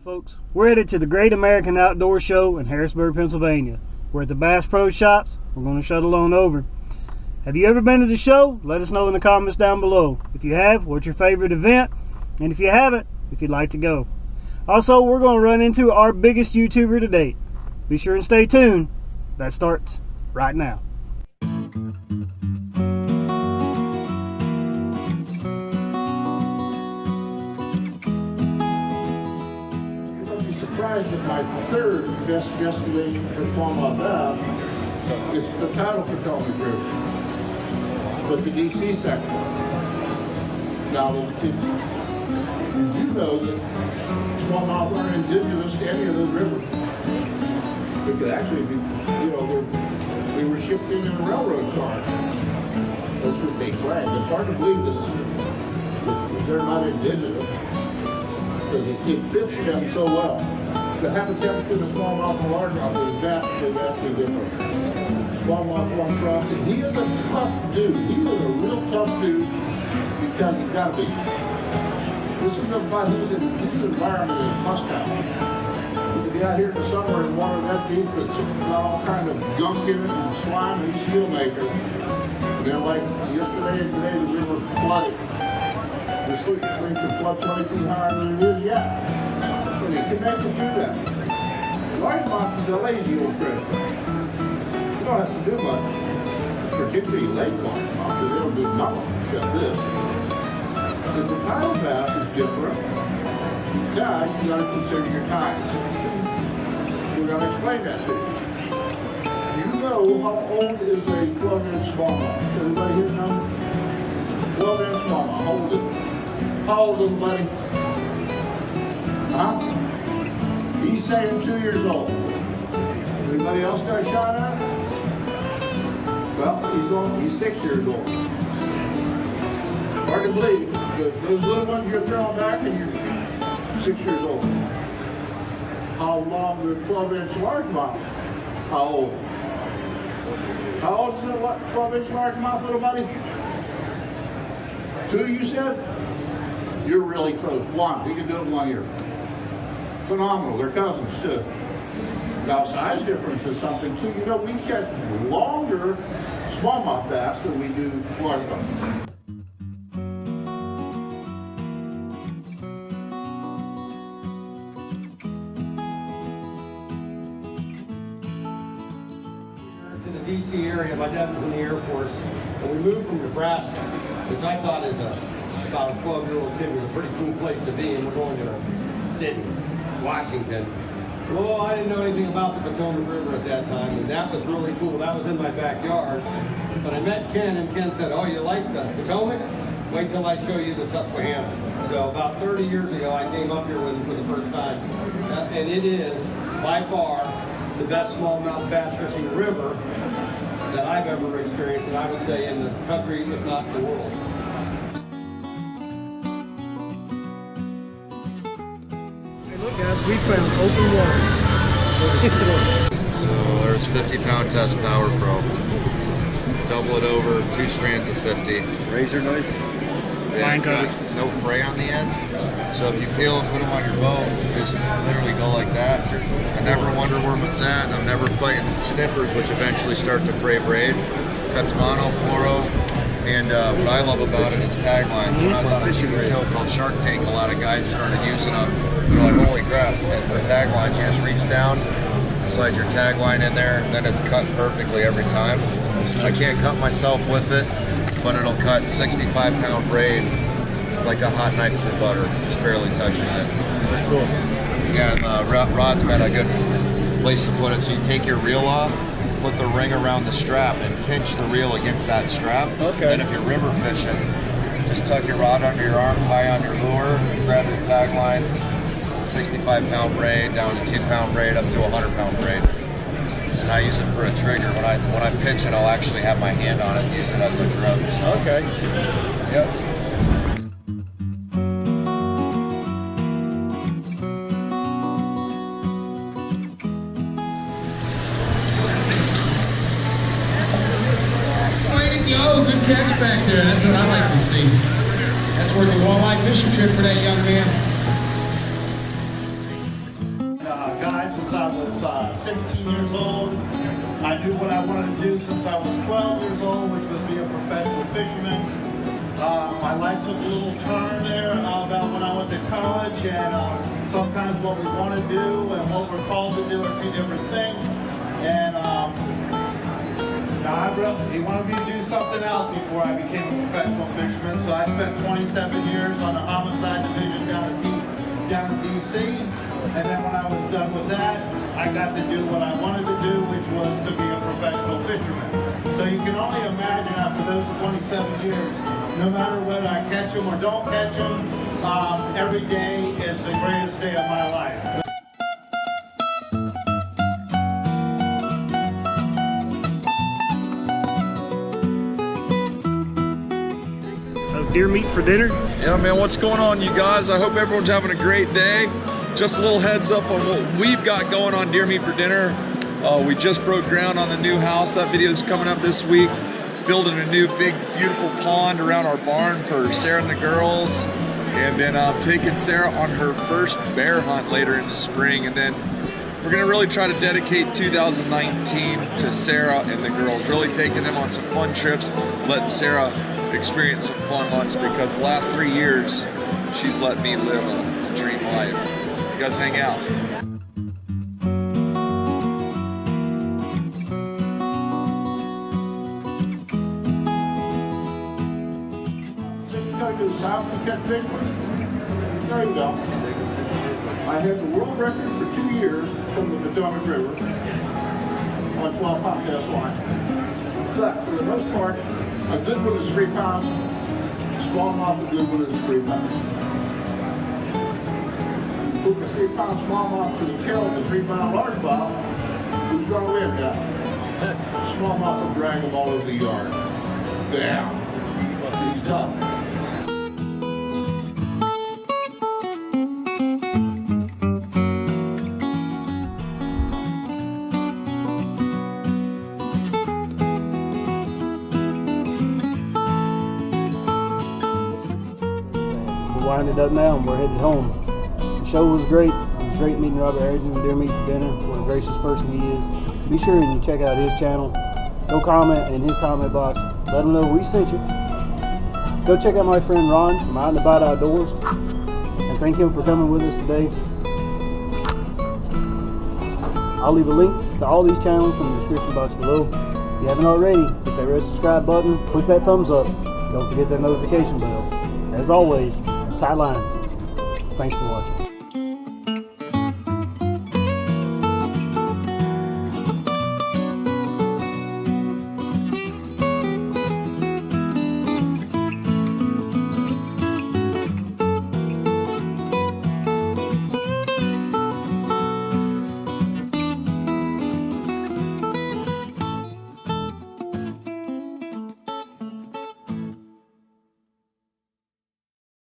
Folks, we're headed to the Great American Outdoor Show in Harrisburg, Pennsylvania. We're at the Bass Pro Shops. We're going to shuttle on over. Have you ever been to the show? Let us know in the comments down below. If you have, what's your favorite event? And if you haven't, if you'd like to go. Also, we're going to run into our biggest YouTuber to date. Be sure and stay tuned. That starts right now. That my third best destination for smallmouth bass is the tidal Potomac River, but the DC sector. Now, did you know that smallmouth aren't indigenous to any of those rivers? They could actually be, they were shipped in a railroad car. That's what they claim. It's hard to believe that they're not indigenous because it fits them so well. The habitat between the smallmouth and largemouth is vastly different. Smallmouth won't cross, and he is a tough dude. He is a real tough dude because he's got to be. This is his environment is hostile. You can be out here in the summer in water that deep that's got all kind of gunk in it and slime and steel maker. And then like yesterday and today the river flooded. The sleep thing can flood 20 feet higher than it is yet. You can make it through that. Largemouth is a lazy old critter. You don't have to do much, particularly lake largemouth, because they don't do nothing except this. But the tidal bass is different. Guys, you got to consider your tides. We're going to explain that to you. You know how old is a 12-inch smallmouth? Everybody here know? 12-inch smallmouth. How old is it? How old is it, buddy? Huh? He's saying 2 years old. Anybody else got a shot at it? Well, he's 6 years old. Hard to believe. Those little ones you're throwing back and you're 6 years old. How long the 12-inch largemouth? How old? How old is the 12-inch largemouth, little buddy? 2, you said? You're really close. 1. He can do it in 1 year. Phenomenal. They're cousins too. Now size difference is something too. You know, we catch longer smallmouth bass than we do largemouth. In the DC area, my dad was in the Air Force, and we moved from Nebraska, which I thought is about a 12-year-old kid was a pretty cool place to be, and we're going to Sydney, Washington. Well, I didn't know anything about the Potomac River at that time, and that was really cool. That was in my backyard. But I met Ken, and Ken said, "Oh, you like the Potomac? Wait till I show you the Susquehanna." So about 30 years ago, I came up here with him for the first time. And it is, by far, the best smallmouth bass fishing river that I've ever experienced, and I would say in the country, if not the world. Look guys, we found open water. So there's 50-pound test Power Pro. Double it over, 2 strands of 50. Razor knife. Yeah, it's got no fray on the end. So if you peel and put them on your boat, you just literally go like that. I never wonder where it's at. I'm never fighting snippers, which eventually start to fray braid. Cuts mono, fluoro. And what I love about it is taglines. When I was on a TV show called Shark Tank, a lot of guys started using them. They're like, holy crap. And for taglines, you just reach down, slide your tagline in there, and then it's cut perfectly every time. I can't cut myself with it, but it'll cut 65-pound braid like a hot knife through butter. Just barely touches it. Cool. Yeah, and the rod's been a good place to put it. So you take your reel off, put the ring around the strap, and pinch the reel against that strap. Okay. Then if you're river fishing, just tuck your rod under your arm, tie on your lure, grab the tagline, 65-pound braid down to 2-pound braid up to 100-pound braid. And I use it for a trigger. When I pitch it, I'll actually have my hand on it and use it as a grub. So. Okay. Yep. Way to go, good catch back there. That's what I like to see. That's worth a walleye fishing trip for that young man. 16 years old. I knew what I wanted to do since I was 12 years old, which was be a professional fisherman. My life took a little turn there about when I went to college, and sometimes what we want to do and what we're called to do are two different things. And he wanted me to do something else before I became a professional fisherman, so I spent 27 years on the homicide division down in DC, and then when I was done with that, I got to do what I wanted to do, which was to be a professional fisherman. So you can only imagine after those 27 years, no matter whether I catch them or don't catch them, every day is the greatest day of my life. Deer meat for dinner. Yeah, man, what's going on, you guys? I hope everyone's having a great day. Just a little heads up on what we've got going on Deer Meat for dinner. We just broke ground on the new house. That video is coming up this week. Building a new big, beautiful pond around our barn for Sarah and the girls. And then taking Sarah on her first bear hunt later in the spring. And then we're gonna really try to dedicate 2019 to Sarah and the girls. Really taking them on some fun trips, letting Sarah experience some fun hunts, because the last 3 years she's let me live a dream life. You guys hang out. You gotta go south and catch big ones. There you go. I had the world record for 2 years from the Potomac River on 12-pound cast line. But for the most part, a good one is 3 pounds. Smallmouth, a good one is 3 pounds. Hook a 3-pound smallmouth to the tail of the 3-pound largemouth, who's gonna win that? Smallmouth will drag them all over the yard. Bam. He's done. We're winding up now and we're headed home. The show was great. It was great meeting Robert Arrington Deer Meat for dinner. What a gracious person he is. Be sure and you check out his channel. Go comment in his comment box. Let him know we sent you. Go check out my friend Ron from Out and About Outdoors. And thank him for coming with us today. I'll leave a link to all these channels in the description box below. If you haven't already, hit that red subscribe button, click that thumbs up. Don't forget that notification bell. As always, tight lines. Thanks for watching.